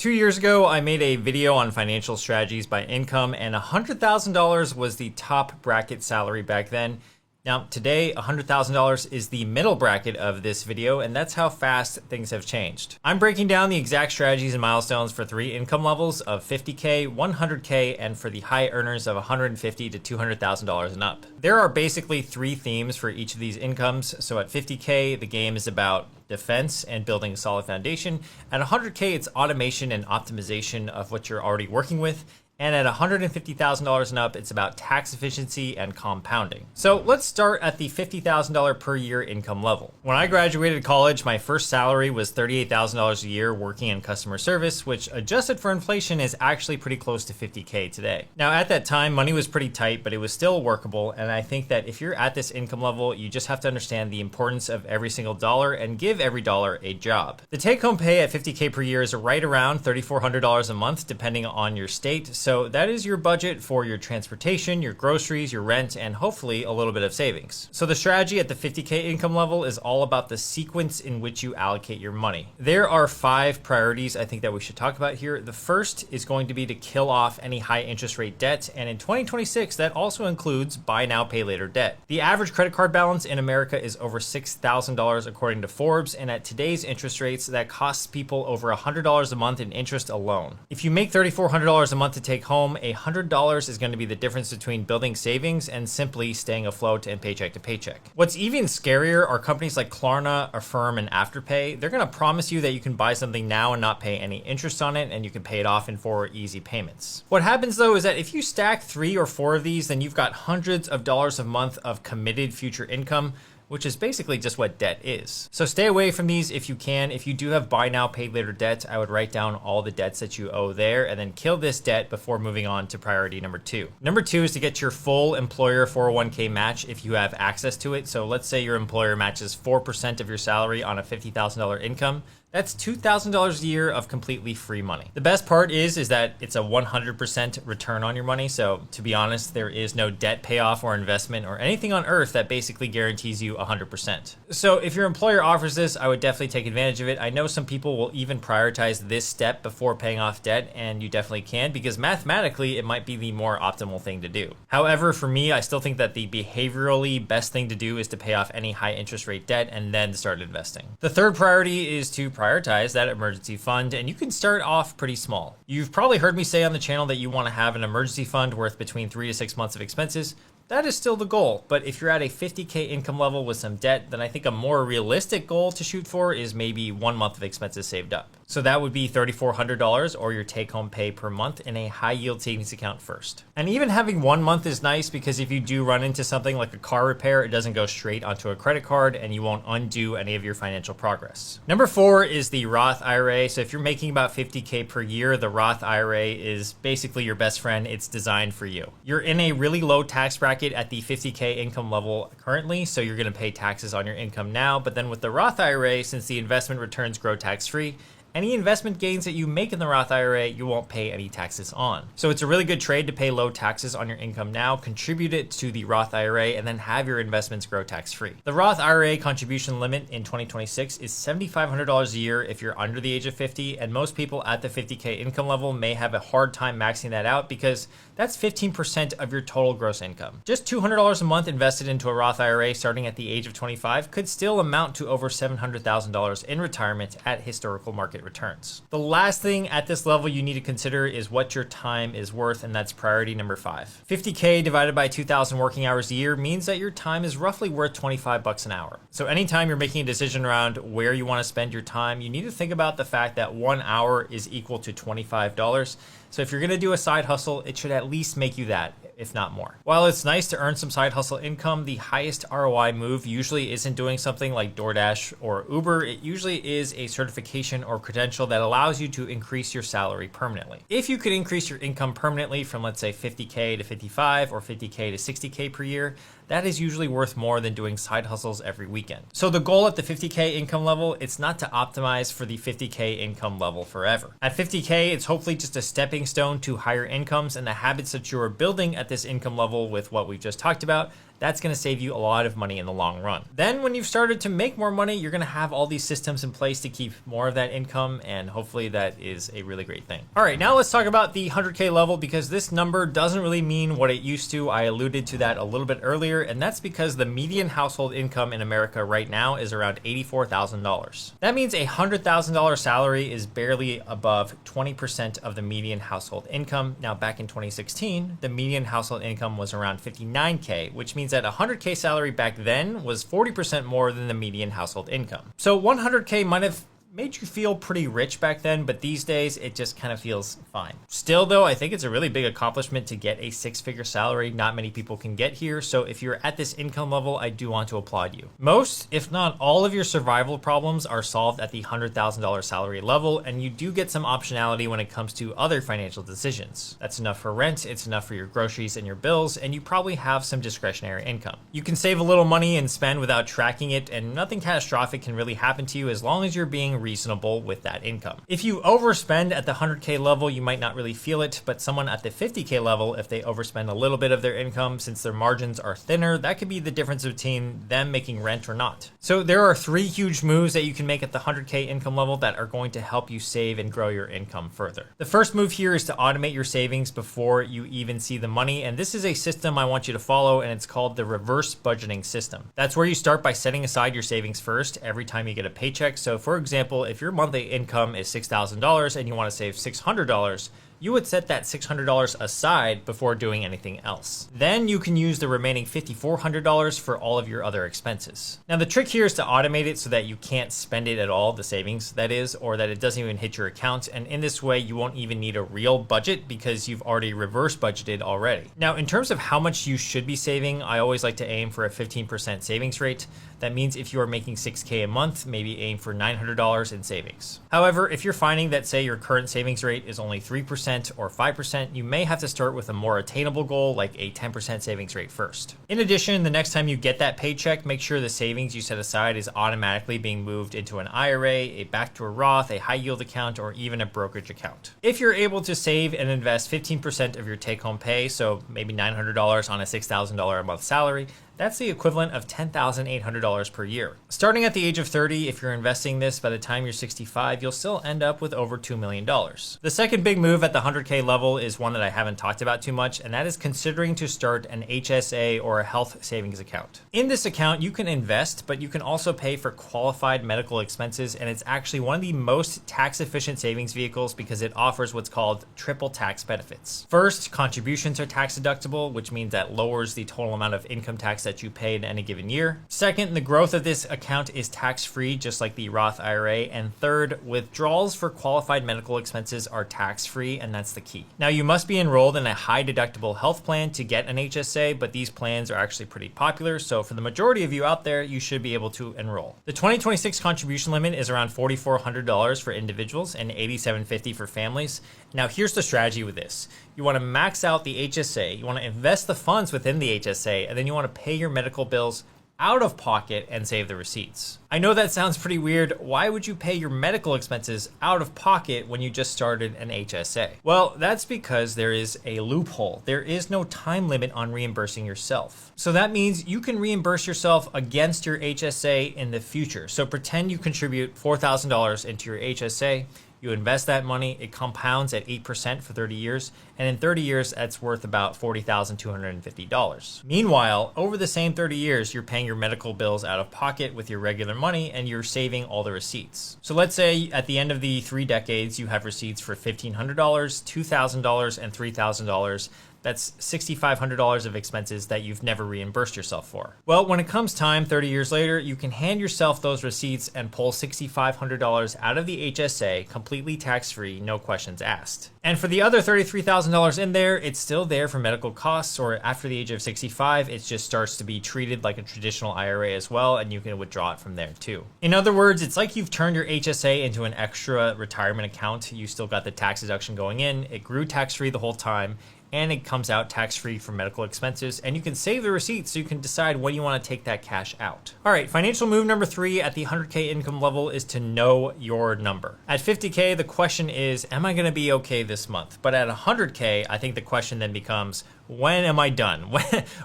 2 years ago, I made a video on financial strategies by income, and $100,000 was the top bracket salary back then. Now, today, $100,000 is the middle bracket of this video, and that's how fast things have changed. I'm breaking down the exact strategies and milestones for 3 income levels of $50K, $100K, and for the high earners of $150,000 to $200,000 and up. There are basically 3 themes for each of these incomes. So at $50K, the game is about defense and building a solid foundation. At $100K, it's automation and optimization of what you're already working with. And at $150,000 and up, it's about tax efficiency and compounding. So let's start at the $50,000 per year income level. When I graduated college, my first salary was $38,000 a year working in customer service, which adjusted for inflation is actually pretty close to $50K today. Now at that time, money was pretty tight, but it was still workable. And I think that if you're at this income level, you just have to understand the importance of every single dollar and give every dollar a job. The take-home pay at $50K per year is right around $3,400 a month, depending on your state. So that is your budget for your transportation, your groceries, your rent, and hopefully a little bit of savings. So the strategy at the $50K income level is all about the sequence in which you allocate your money. There are 5 priorities I think that we should talk about here. The first is going to be to kill off any high interest rate debt. And in 2026, that also includes buy now, pay later debt. The average credit card balance in America is over $6,000 according to Forbes. And at today's interest rates, that costs people over $100 a month in interest alone. If you make $3,400 a month to take home, $100 is going to be the difference between building savings and simply staying afloat and paycheck to paycheck. What's even scarier are companies like Klarna, Affirm, and Afterpay. They're going to promise you that you can buy something now and not pay any interest on it, and you can pay it off in 4 easy payments. What happens though is that if you stack 3 or 4 of these, then you've got hundreds of dollars a month of committed future income, which is basically just what debt is. So stay away from these if you can. If you do have buy now, pay later debt, I would write down all the debts that you owe there and then kill this debt before moving on to priority number 2. Number 2 is to get your full employer 401k match if you have access to it. So let's say your employer matches 4% of your salary on a $50,000 income. That's $2,000 a year of completely free money. The best part is that it's a 100% return on your money. So to be honest, there is no debt payoff or investment or anything on earth that basically guarantees you 100%. So if your employer offers this, I would definitely take advantage of it. I know some people will even prioritize this step before paying off debt, and you definitely can because mathematically it might be the more optimal thing to do. However, for me, I still think that the behaviorally best thing to do is to pay off any high interest rate debt and then start investing. The third priority is to prioritize that emergency fund, and you can start off pretty small. You've probably heard me say on the channel that you want to have an emergency fund worth between 3 to 6 months of expenses. That is still the goal, but if you're at a $50K income level with some debt, then I think a more realistic goal to shoot for is maybe 1 month of expenses saved up. So that would be $3,400 or your take-home pay per month in a high-yield savings account first. And even having 1 month is nice because if you do run into something like a car repair, it doesn't go straight onto a credit card and you won't undo any of your financial progress. Number 4 is the Roth IRA. So if you're making about $50K per year, the Roth IRA is basically your best friend. It's designed for you. You're in a really low tax bracket at the $50K income level currently, so you're going to pay taxes on your income now. But then with the Roth IRA, since the investment returns grow tax-free, any investment gains that you make in the Roth IRA, you won't pay any taxes on. So it's a really good trade to pay low taxes on your income now, contribute it to the Roth IRA, and then have your investments grow tax-free. The Roth IRA contribution limit in 2026 is $7,500 a year if you're under the age of 50, and most people at the 50K income level may have a hard time maxing that out because that's 15% of your total gross income. Just $200 a month invested into a Roth IRA starting at the age of 25 could still amount to over $700,000 in retirement at historical market returns. The last thing at this level you need to consider is what your time is worth, and that's priority number 5. 50K divided by 2,000 working hours a year means that your time is roughly worth $25 an hour. So anytime you're making a decision around where you want to spend your time, you need to think about the fact that 1 hour is equal to $25. So if you're going to do a side hustle, it should at least make you that, if not more. While it's nice to earn some side hustle income, the highest ROI move usually isn't doing something like DoorDash or Uber. It usually is a certification or credential that allows you to increase your salary permanently. If you could increase your income permanently from, let's say, 50K to 55 or 50K to 60K per year, that is usually worth more than doing side hustles every weekend. So the goal at the 50K income level, it's not to optimize for the 50K income level forever. At 50K, it's hopefully just a stepping stone to higher incomes, and the habits that you are building at this income level with what we've just talked about, that's going to save you a lot of money in the long run. Then when you've started to make more money, you're going to have all these systems in place to keep more of that income, and hopefully that is a really great thing. All right, now let's talk about the 100K level, because this number doesn't really mean what it used to. I alluded to that a little bit earlier, and that's because the median household income in America right now is around $84,000. That means a $100,000 salary is barely above 20% of the median household income. Now, back in 2016, the median household income was around 59K, which means that a 100K salary back then was 40% more than the median household income. So 100K might have made you feel pretty rich back then, but these days it just kind of feels fine. Still though, I think it's a really big accomplishment to get a six-figure salary. Not many people can get here, so if you're at this income level, I do want to applaud you. Most, if not all, of your survival problems are solved at the $100,000 salary level, and you do get some optionality when it comes to other financial decisions. That's enough for rent, it's enough for your groceries and your bills, and you probably have some discretionary income. You can save a little money and spend without tracking it, and nothing catastrophic can really happen to you as long as you're being reasonable with that income. If you overspend at the 100K level, you might not really feel it, but someone at the 50K level, if they overspend a little bit of their income, since their margins are thinner, that could be the difference between them making rent or not. So there are 3 huge moves that you can make at the 100K income level that are going to help you save and grow your income further. The first move here is to automate your savings before you even see the money, and this is a system I want you to follow, and it's called the reverse budgeting system. That's where you start by setting aside your savings first every time you get a paycheck. So for example, if your monthly income is $6,000 and you want to save $600, you would set that $600 aside before doing anything else. Then you can use the remaining $5,400 for all of your other expenses. Now the trick here is to automate it so that you can't spend it at all, the savings that is, or that it doesn't even hit your account. And in this way, you won't even need a real budget because you've already reverse budgeted already. Now, in terms of how much you should be saving, I always like to aim for a 15% savings rate. That means if you are making $6K a month, maybe aim for $900 in savings. However, if you're finding that, say, your current savings rate is only 3% or 5%, you may have to start with a more attainable goal like a 10% savings rate first. In addition, the next time you get that paycheck, make sure the savings you set aside is automatically being moved into an IRA, a backdoor Roth, a high yield account, or even a brokerage account. If you're able to save and invest 15% of your take-home pay, so maybe $900 on a $6,000 a month salary, that's the equivalent of $10,800 per year. Starting at the age of 30, if you're investing this, by the time you're 65, you'll still end up with over $2 million. The second big move at the 100K level is one that I haven't talked about too much, and that is considering to start an HSA or a health savings account. In this account, you can invest, but you can also pay for qualified medical expenses, and it's actually one of the most tax-efficient savings vehicles because it offers what's called triple tax benefits. First, contributions are tax deductible, which means that lowers the total amount of income tax that you pay in any given year. Second, the growth of this account is tax-free, just like the Roth IRA. And third, withdrawals for qualified medical expenses are tax-free, and that's the key. Now, you must be enrolled in a high deductible health plan to get an HSA, but these plans are actually pretty popular. So for the majority of you out there, you should be able to enroll. The 2026 contribution limit is around $4,400 for individuals and $8,750 for families. Now, here's the strategy with this. You want to max out the HSA, you want to invest the funds within the HSA, and then you want to pay your medical bills out of pocket and save the receipts. I know that sounds pretty weird. Why would you pay your medical expenses out of pocket when you just started an HSA? Well, that's because there is a loophole. There is no time limit on reimbursing yourself. So that means you can reimburse yourself against your HSA in the future. So pretend you contribute $4,000 into your HSA. You invest that money, it compounds at 8% for 30 years, and in 30 years, that's worth about $40,250. Meanwhile, over the same 30 years, you're paying your medical bills out of pocket with your regular money, and you're saving all the receipts. So let's say at the end of the 3 decades, you have receipts for $1,500, $2,000, and $3,000. That's $6,500 of expenses that you've never reimbursed yourself for. Well, when it comes time, 30 years later, you can hand yourself those receipts and pull $6,500 out of the HSA completely tax-free, no questions asked. And for the other $33,000 in there, it's still there for medical costs, or after the age of 65, it just starts to be treated like a traditional IRA as well, and you can withdraw it from there too. In other words, it's like you've turned your HSA into an extra retirement account. You still got the tax deduction going in, it grew tax-free the whole time, and it comes out tax-free for medical expenses, and you can save the receipts so you can decide when you want to take that cash out. All right, financial move number 3 at the 100K income level is to know your number. At 50K, the question is, am I going to be okay this month? But at 100K, I think the question then becomes, when am I done?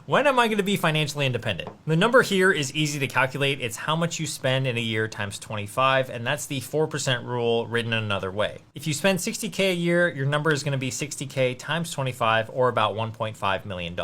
When am I going to be financially independent? The number here is easy to calculate. It's how much you spend in a year times 25, and that's the 4% rule written another way. If you spend 60K a year, your number is going to be 60K times 25, or about $1.5 million.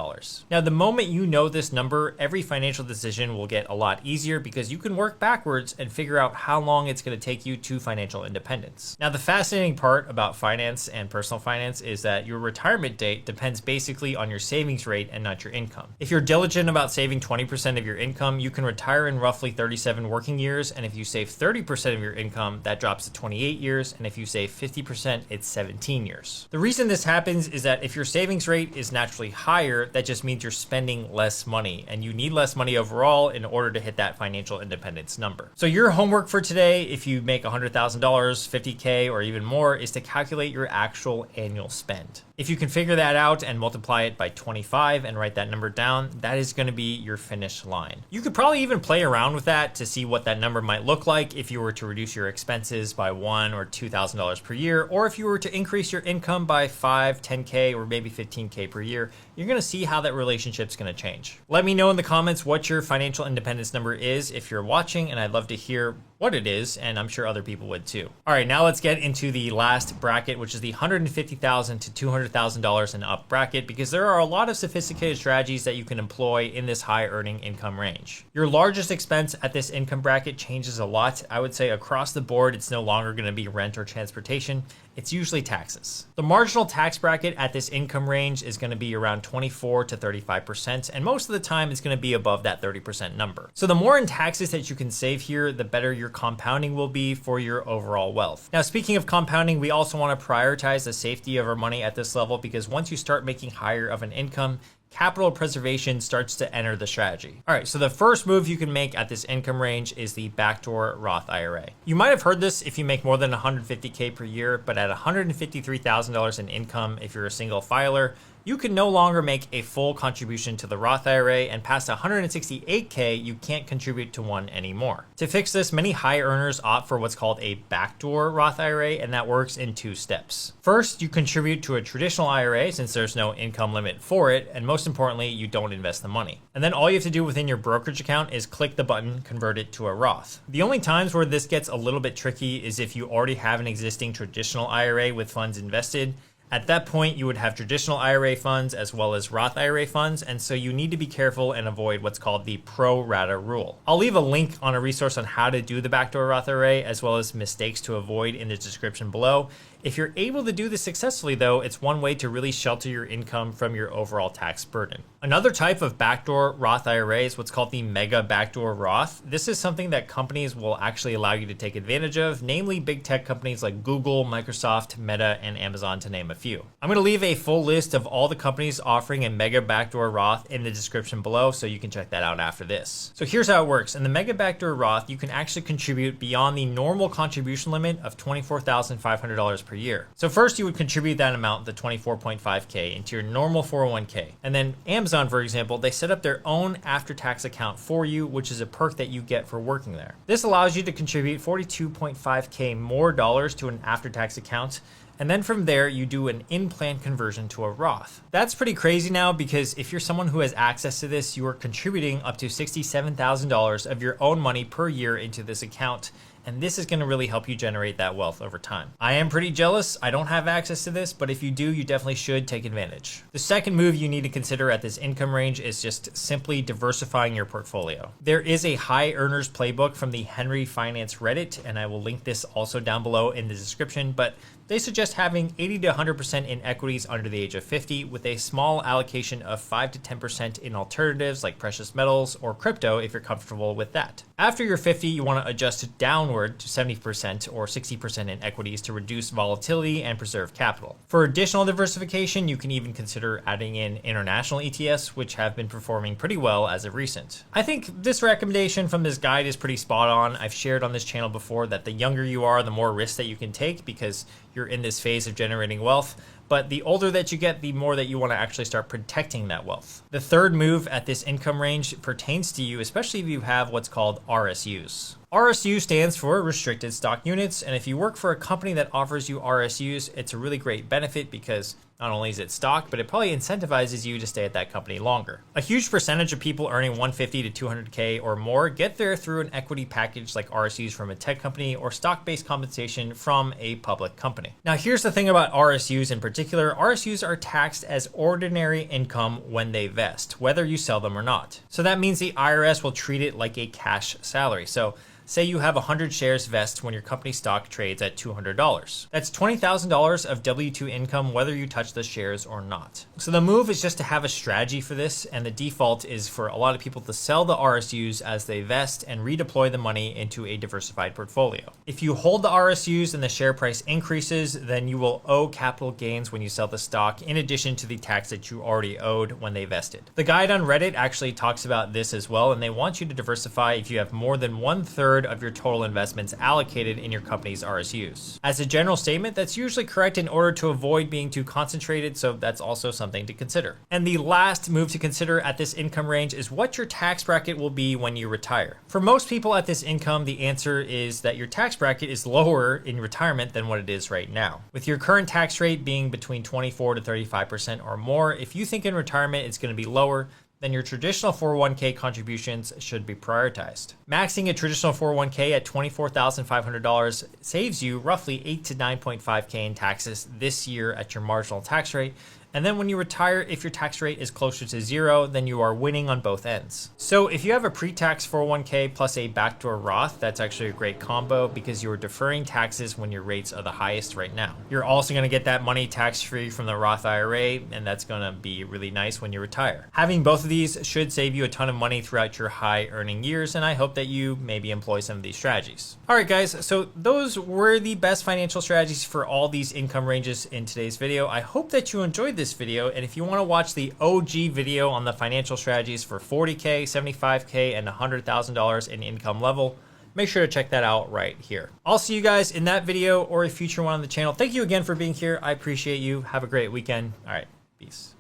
Now, the moment you know this number, every financial decision will get a lot easier because you can work backwards and figure out how long it's going to take you to financial independence. Now, the fascinating part about finance and personal finance is that your retirement date depends basically on your savings rate and not your income. If you're diligent about saving 20% of your income, you can retire in roughly 37 working years, and if you save 30% of your income, that drops to 28 years, and if you save 50%, it's 17 years. The reason this happens is that if your savings rate is naturally higher, that just means you're spending less money, and you need less money overall in order to hit that financial independence number. So your homework for today, if you make $100,000, 50K, or even more, is to calculate your actual annual spend. If you can figure that out and multiply it by 25 and write that number down, that is going to be your finish line. You could probably even play around with that to see what that number might look like if you were to reduce your expenses by $1,000 or $2,000 per year, or if you were to increase your income by 5, 10K, or maybe 15K per year. You're going to see how that relationship's going to change. Let me know in the comments what your financial independence number is if you're watching, and I'd love to hear what it is, and I'm sure other people would too. All right, now let's get into the last bracket, which is the $150,000 to $200,000 and up bracket, because there are a lot of sophisticated strategies that you can employ in this high earning income range. Your largest expense at this income bracket changes a lot. I would say across the board, it's no longer going to be rent or transportation. It's usually taxes. The marginal tax bracket at this income range is going to be around 24 to 35%, and most of the time it's going to be above that 30% number. So the more in taxes that you can save here, the better your compounding will be for your overall wealth. Now, speaking of compounding, we also want to prioritize the safety of our money at this level, because once you start making higher of an income, capital preservation starts to enter the strategy. All right, so the first move you can make at this income range is the backdoor Roth IRA. You might have heard this if you make more than 150K per year, but at $153,000 in income, if you're a single filer, you can no longer make a full contribution to the Roth IRA, and past 168K, you can't contribute to one anymore. To fix this, many high earners opt for what's called a backdoor Roth IRA, and that works in 2 steps. First, you contribute to a traditional IRA since there's no income limit for it, and most importantly, you don't invest the money. And then all you have to do within your brokerage account is click the button, convert it to a Roth. The only times where this gets a little bit tricky is if you already have an existing traditional IRA with funds invested. At that point, you would have traditional IRA funds as well as Roth IRA funds, and so you need to be careful and avoid what's called the pro rata rule. I'll leave a link on a resource on how to do the backdoor Roth IRA as well as mistakes to avoid in the description below. If you're able to do this successfully though, it's one way to really shelter your income from your overall tax burden. Another type of backdoor Roth IRA is what's called the mega backdoor Roth. This is something that companies will actually allow you to take advantage of, namely big tech companies like Google, Microsoft, Meta, and Amazon, to name a few. I'm going to leave a full list of all the companies offering a mega backdoor Roth in the description below, so you can check that out after this. So here's how it works. In the mega backdoor Roth, you can actually contribute beyond the normal contribution limit of $24,500 per year. So first you would contribute that amount, the 24.5K, into your normal 401k. And then Amazon, for example, they set up their own after-tax account for you, which is a perk that you get for working there. This allows you to contribute 42.5K more dollars to an after-tax account. And then from there, you do an in-plan conversion to a Roth. That's pretty crazy now, because if you're someone who has access to this, you are contributing up to $67,000 of your own money per year into this account. And this is going to really help you generate that wealth over time. I am pretty jealous. I don't have access to this, but if you do, you definitely should take advantage. The second move you need to consider at this income range is just simply diversifying your portfolio. There is a high earners playbook from the Henry Finance Reddit, and I will link this also down below in the description, but they suggest having 80 to 100% in equities under the age of 50, with a small allocation of 5 to 10% in alternatives like precious metals or crypto if you're comfortable with that. After you're 50, you want to adjust downward to 70% or 60% in equities to reduce volatility and preserve capital. For additional diversification, you can even consider adding in international ETFs, which have been performing pretty well as of recent. I think this recommendation from this guide is pretty spot on. I've shared on this channel before that the younger you are, the more risks that you can take because you're in this phase of generating wealth. but the older that you get, the more that you want to actually start protecting that wealth. The third move at this income range pertains to you, especially if you have what's called RSUs. RSU stands for restricted stock units, and if you work for a company that offers you RSUs, it's a really great benefit because not only is it stock, but it probably incentivizes you to stay at that company longer. A huge percentage of people earning 150 to 200K or more get there through an equity package like RSUs from a tech company or stock-based compensation from a public company. Now, here's the thing about RSUs in particular. RSUs are taxed as ordinary income when they vest, whether you sell them or not. So that means the IRS will treat it like a cash salary. So say you have 100 shares vest when your company stock trades at $200. That's $20,000 of W-2 income whether you touch the shares or not. So the move is just to have a strategy for this, and the default is for a lot of people to sell the RSUs as they vest and redeploy the money into a diversified portfolio. If you hold the RSUs and the share price increases, then you will owe capital gains when you sell the stock in addition to the tax that you already owed when they vested. The guide on Reddit actually talks about this as well, and they want you to diversify if you have more than 1/3 of your total investments allocated in your company's RSUs. As a general statement, that's usually correct in order to avoid being too concentrated, so that's also something to consider. And the last move to consider at this income range is what your tax bracket will be when you retire. For most people at this income, the answer is that your tax bracket is lower in retirement than what it is right now. With your current tax rate being between 24 to 35% or more, if you think in retirement it's going to be lower, then your traditional 401k contributions should be prioritized. Maxing a traditional 401k at $24,500 saves you roughly 8 to 9.5K in taxes this year at your marginal tax rate. And then when you retire, if your tax rate is closer to zero, then you are winning on both ends. So if you have a pre-tax 401k plus a backdoor Roth, that's actually a great combo because you are deferring taxes when your rates are the highest right now. You're also gonna get that money tax-free from the Roth IRA, and that's gonna be really nice when you retire. Having both of these should save you a ton of money throughout your high earning years, and I hope that you maybe employ some of these strategies. All right, guys, so those were the best financial strategies for all these income ranges in today's video. I hope that you enjoyed this video, and if you want to watch the OG video on the financial strategies for 40K, 75K, and $100,000 in income level, make sure to check that out right here. I'll see you guys in that video or a future one on the channel. Thank you again for being here. I appreciate you. Have a great weekend. All right, peace.